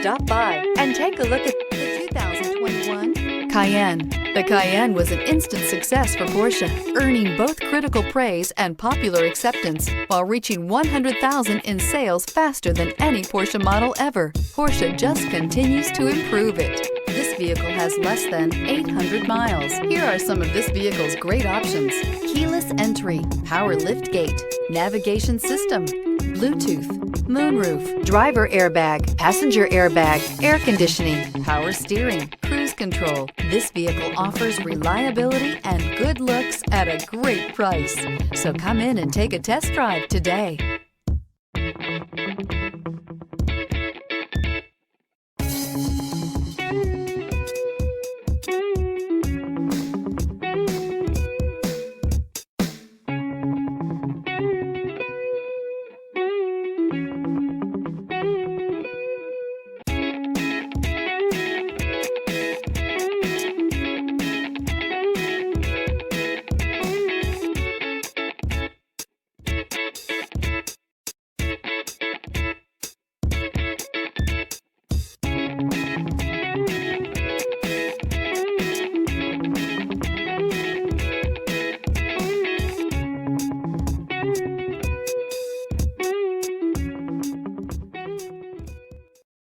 Stop by and take a look at the 2021 Cayenne. The Cayenne was an instant success for Porsche, earning both critical praise and popular acceptance while reaching 100,000 in sales faster than any Porsche model ever. Porsche just continues to improve it. This vehicle has less than 800 miles. Here are some of this vehicle's great options: keyless entry, power lift gate, navigation system, Bluetooth, moonroof, driver airbag, passenger airbag, air conditioning, power steering, cruise control. This vehicle offers reliability and good looks at a great price. So come in and take a test drive today.